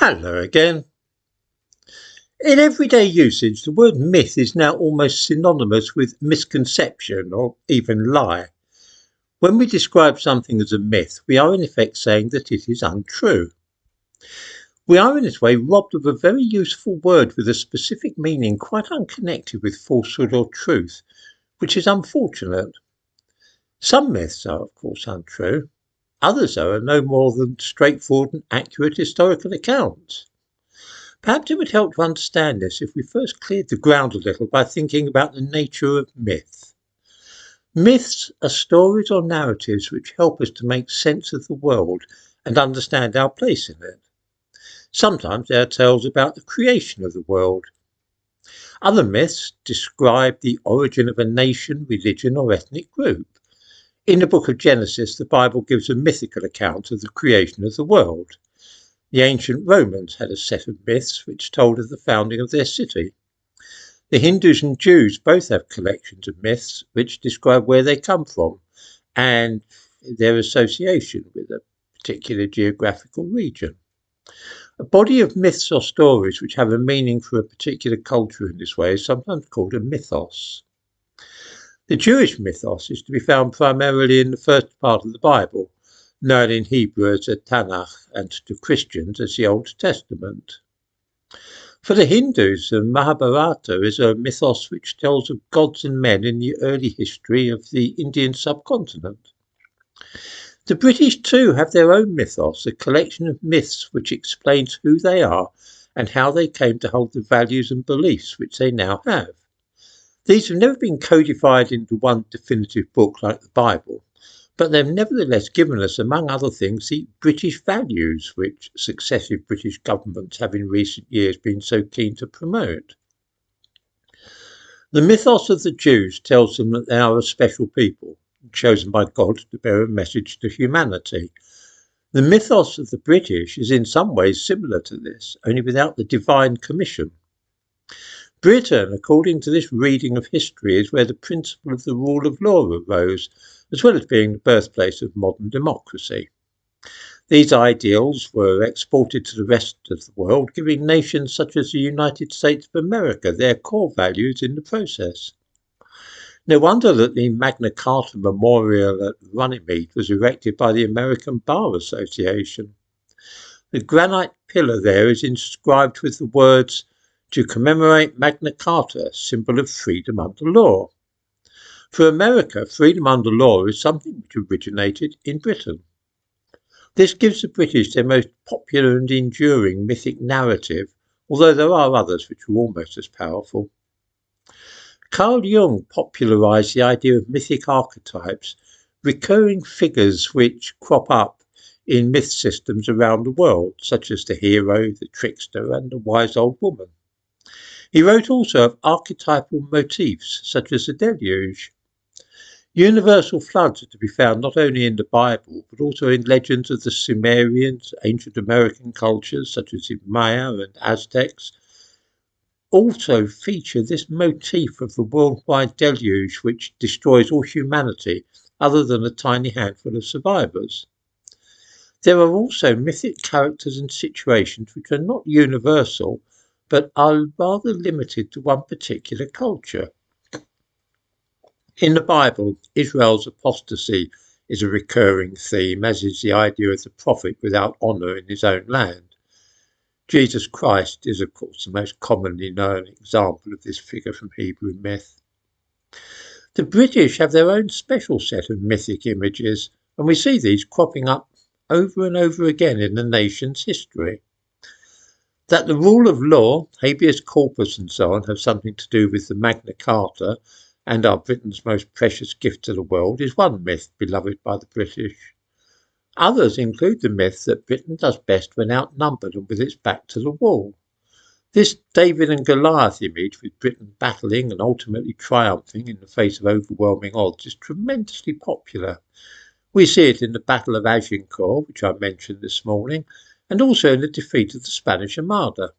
Hello again. In everyday usage, the word myth is now almost synonymous with misconception or even lie. When we describe something as a myth, we are in effect saying that it is untrue. We are in this way robbed of a very useful word with a specific meaning quite unconnected with falsehood or truth, which is unfortunate. Some myths are, of course, untrue. Others are no more than straightforward and accurate historical accounts. Perhaps it would help to understand this if we first cleared the ground a little by thinking about the nature of myth. Myths are stories or narratives which help us to make sense of the world and understand our place in it. Sometimes they are tales about the creation of the world. Other myths describe the origin of a nation, religion, or ethnic group. In the book of Genesis, the Bible gives a mythical account of the creation of the world. The ancient Romans had a set of myths which told of the founding of their city. The Hindus and Jews both have collections of myths which describe where they come from and their association with a particular geographical region. A body of myths or stories which have a meaning for a particular culture in this way is sometimes called a mythos. The Jewish mythos is to be found primarily in the first part of the Bible, known in Hebrew as the Tanakh and to Christians as the Old Testament. For the Hindus, the Mahabharata is a mythos which tells of gods and men in the early history of the Indian subcontinent. The British too have their own mythos, a collection of myths which explains who they are and how they came to hold the values and beliefs which they now have. These have never been codified into one definitive book like the Bible, but they've nevertheless given us, among other things, the British values which successive British governments have in recent years been so keen to promote. The mythos of the Jews tells them that they are a special people, chosen by God to bear a message to humanity. The mythos of the British is in some ways similar to this, only without the divine commission. Britain, according to this reading of history, is where the principle of the rule of law arose, as well as being the birthplace of modern democracy. These ideals were exported to the rest of the world, giving nations such as the United States of America their core values in the process. No wonder that the Magna Carta Memorial at Runnymede was erected by the American Bar Association. The granite pillar there is inscribed with the words, "To commemorate Magna Carta, symbol of freedom under law." For America, freedom under law is something which originated in Britain. This gives the British their most popular and enduring mythic narrative, although there are others which are almost as powerful. Carl Jung popularised the idea of mythic archetypes, recurring figures which crop up in myth systems around the world, such as the hero, the trickster, and the wise old woman. He wrote also of archetypal motifs, such as the deluge. Universal floods are to be found not only in the Bible, but also in legends of the Sumerians, ancient American cultures, such as the Maya and Aztecs, also feature this motif of the worldwide deluge which destroys all humanity other than a tiny handful of survivors. There are also mythic characters and situations which are not universal, but are rather limited to one particular culture. In the Bible, Israel's apostasy is a recurring theme, as is the idea of the prophet without honour in his own land. Jesus Christ is, of course, the most commonly known example of this figure from Hebrew myth. The British have their own special set of mythic images, and we see these cropping up over and over again in the nation's history. That the rule of law, habeas corpus and so on, have something to do with the Magna Carta and are Britain's most precious gift to the world is one myth beloved by the British. Others include the myth that Britain does best when outnumbered and with its back to the wall. This David and Goliath image, with Britain battling and ultimately triumphing in the face of overwhelming odds, is tremendously popular. We see it in the Battle of Agincourt, which I mentioned this morning, and also in the defeat of the Spanish Armada.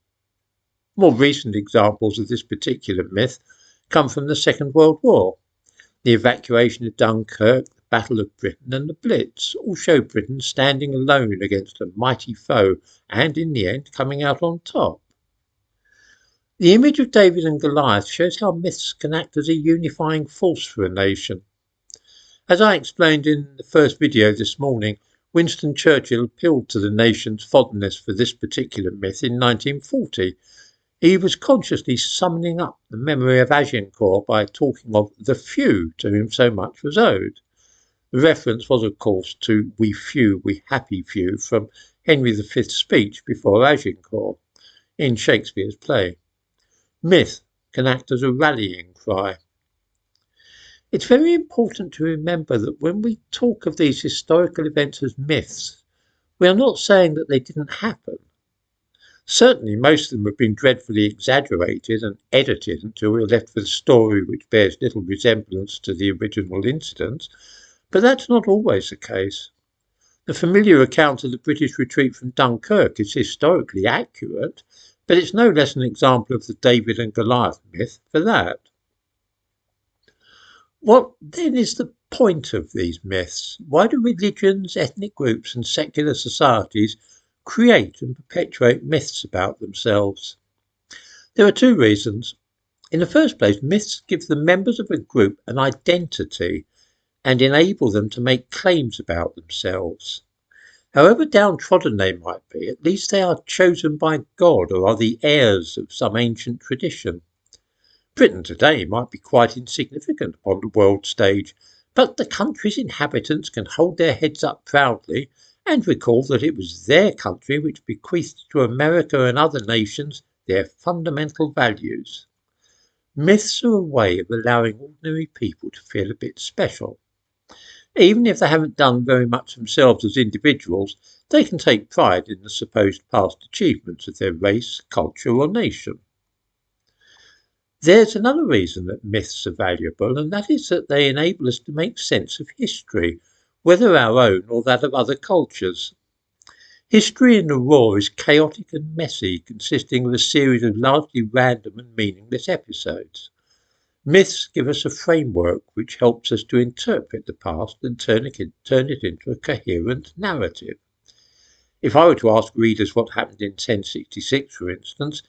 More recent examples of this particular myth come from the Second World War. The evacuation of Dunkirk, the Battle of Britain and the Blitz all show Britain standing alone against a mighty foe and, in the end, coming out on top. The image of David and Goliath shows how myths can act as a unifying force for a nation. As I explained in the first video this morning, Winston Churchill appealed to the nation's fondness for this particular myth in 1940. He was consciously summoning up the memory of Agincourt by talking of the few to whom so much was owed. The reference was, of course, to "we few, we happy few" from Henry V's speech before Agincourt in Shakespeare's play. Myth can act as a rallying cry. It's very important to remember that when we talk of these historical events as myths, we are not saying that they didn't happen. Certainly most of them have been dreadfully exaggerated and edited until we're left with a story which bears little resemblance to the original incidents, but that's not always the case. The familiar account of the British retreat from Dunkirk is historically accurate, but it's no less an example of the David and Goliath myth for that. What then is the point of these myths? Why do religions, ethnic groups and secular societies create and perpetuate myths about themselves? There are two reasons. In the first place, myths give the members of a group an identity and enable them to make claims about themselves. However downtrodden they might be, at least they are chosen by God or are the heirs of some ancient tradition. Britain today might be quite insignificant upon the world stage, but the country's inhabitants can hold their heads up proudly and recall that it was their country which bequeathed to America and other nations their fundamental values. Myths are a way of allowing ordinary people to feel a bit special. Even if they haven't done very much themselves as individuals, they can take pride in the supposed past achievements of their race, culture or nation. There's another reason that myths are valuable, and that is that they enable us to make sense of history, whether our own or that of other cultures. History in the raw is chaotic and messy, consisting of a series of largely random and meaningless episodes. Myths give us a framework which helps us to interpret the past and turn it into a coherent narrative. If I were to ask readers what happened in 1066, for instance,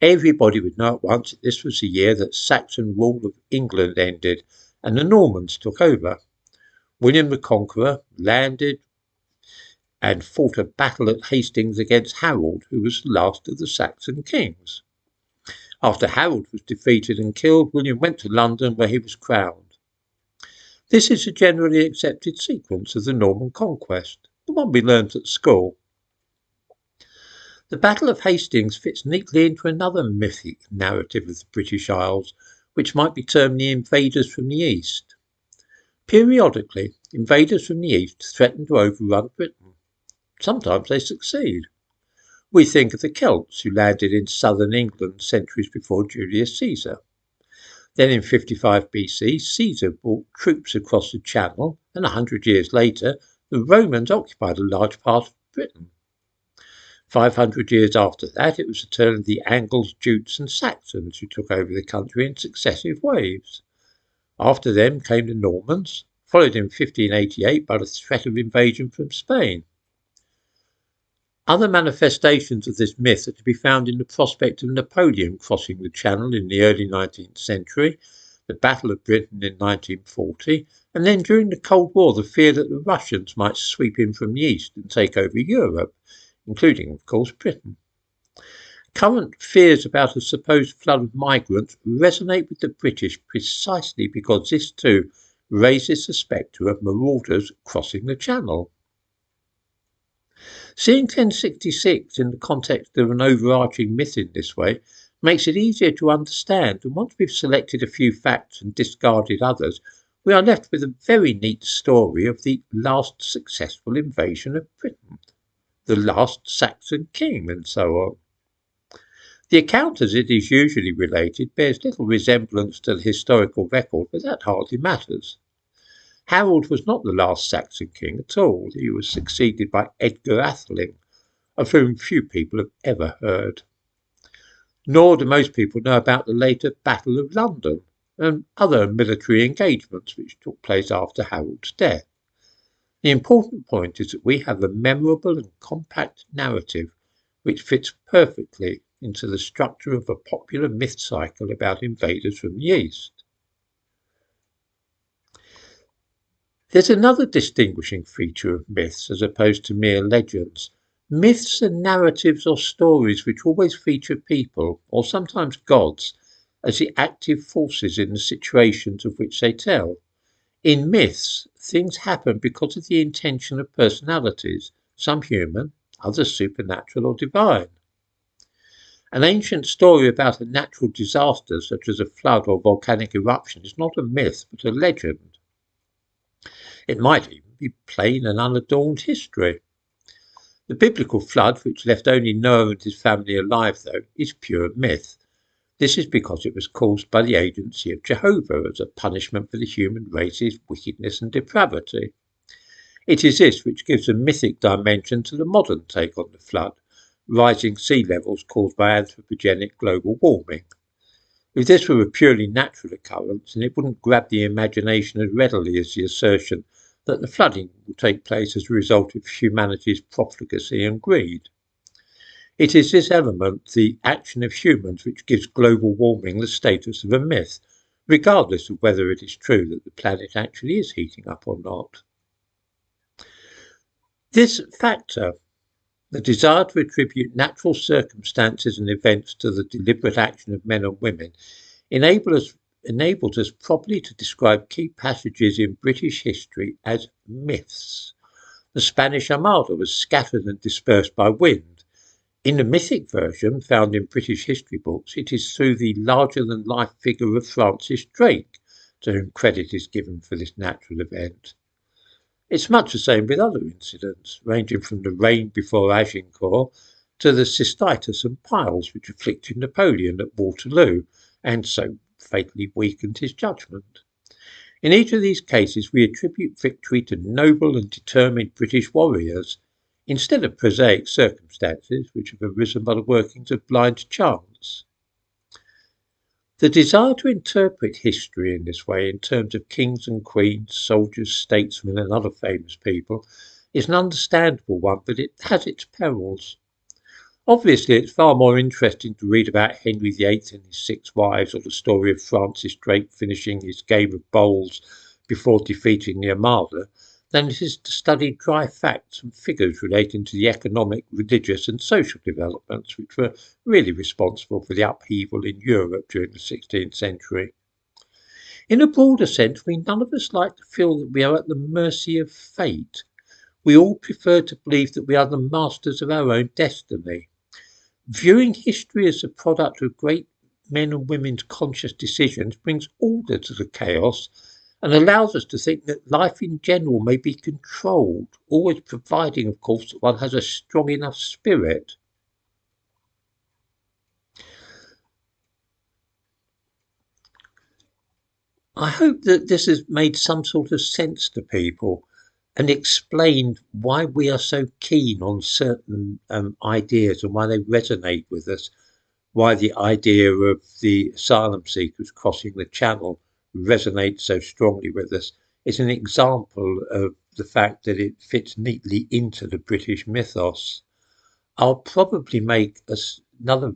everybody would know at once that this was the year that Saxon rule of England ended and the Normans took over. William the Conqueror landed and fought a battle at Hastings against Harold, who was the last of the Saxon kings. After Harold was defeated and killed, William went to London where he was crowned. This is a generally accepted sequence of the Norman conquest, the one we learnt at school. The Battle of Hastings fits neatly into another mythic narrative of the British Isles, which might be termed the invaders from the east. Periodically, invaders from the east threaten to overrun Britain. Sometimes they succeed. We think of the Celts who landed in southern England centuries before Julius Caesar. Then in 55 BC, Caesar brought troops across the Channel, and 100 years later, the Romans occupied a large part of Britain. 500 years after that, it was the turn of the Angles, Jutes and Saxons who took over the country in successive waves. After them came the Normans, followed in 1588 by the threat of invasion from Spain. Other manifestations of this myth are to be found in the prospect of Napoleon crossing the Channel in the early 19th century, the Battle of Britain in 1940, and then during the Cold War the fear that the Russians might sweep in from the east and take over Europe, including, of course, Britain. Current fears about a supposed flood of migrants resonate with the British precisely because this too raises the spectre of marauders crossing the Channel. Seeing 1066 in the context of an overarching myth in this way makes it easier to understand, and once we've selected a few facts and discarded others, we are left with a very neat story of the last successful invasion of Britain, the last Saxon king, and so on. The account as it is usually related bears little resemblance to the historical record, but that hardly matters. Harold was not the last Saxon king at all. He was succeeded by Edgar Atheling, of whom few people have ever heard. Nor do most people know about the later Battle of London, and other military engagements which took place after Harold's death. The important point is that we have a memorable and compact narrative which fits perfectly into the structure of a popular myth cycle about invaders from the East. There's another distinguishing feature of myths as opposed to mere legends. Myths are narratives or stories which always feature people, or sometimes gods, as the active forces in the situations of which they tell. In myths, things happen because of the intention of personalities, some human, others supernatural or divine. An ancient story about a natural disaster, such as a flood or volcanic eruption, is not a myth but a legend. It might even be plain and unadorned history. The biblical flood, which left only Noah and his family alive, though, is pure myth. This is because it was caused by the agency of Jehovah as a punishment for the human race's wickedness and depravity. It is this which gives a mythic dimension to the modern take on the flood, rising sea levels caused by anthropogenic global warming. If this were a purely natural occurrence, then it wouldn't grab the imagination as readily as the assertion that the flooding will take place as a result of humanity's profligacy and greed. It is this element, the action of humans, which gives global warming the status of a myth, regardless of whether it is true that the planet actually is heating up or not. This factor, the desire to attribute natural circumstances and events to the deliberate action of men and women, enables us properly to describe key passages in British history as myths. The Spanish Armada was scattered and dispersed by wind. In the mythic version found in British history books, it is through the larger-than-life figure of Francis Drake to whom credit is given for this natural event. It's much the same with other incidents, ranging from the rain before Agincourt to the cystitis and piles which afflicted Napoleon at Waterloo, and so fatally weakened his judgment. In each of these cases we attribute victory to noble and determined British warriors, instead of prosaic circumstances which have arisen by the workings of blind chance. The desire to interpret history in this way in terms of kings and queens, soldiers, statesmen and other famous people is an understandable one, but it has its perils. Obviously, it's far more interesting to read about Henry VIII and his 6 wives, or the story of Francis Drake finishing his game of bowls before defeating the Armada, than it is to study dry facts and figures relating to the economic, religious and social developments which were really responsible for the upheaval in Europe during the 16th century. In a broader sense, we none of us like to feel that we are at the mercy of fate. We all prefer to believe that we are the masters of our own destiny. Viewing history as a product of great men and women's conscious decisions brings order to the chaos and allows us to think that life in general may be controlled, always providing, of course, that one has a strong enough spirit. I hope that this has made some sort of sense to people and explained why we are so keen on certain ideas and why they resonate with us, why the idea of the asylum seekers crossing the channel resonates so strongly with us. It's an example of the fact that it fits neatly into the British mythos. I'll probably make another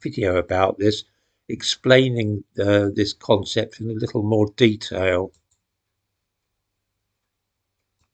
video about this, explaining this concept in a little more detail.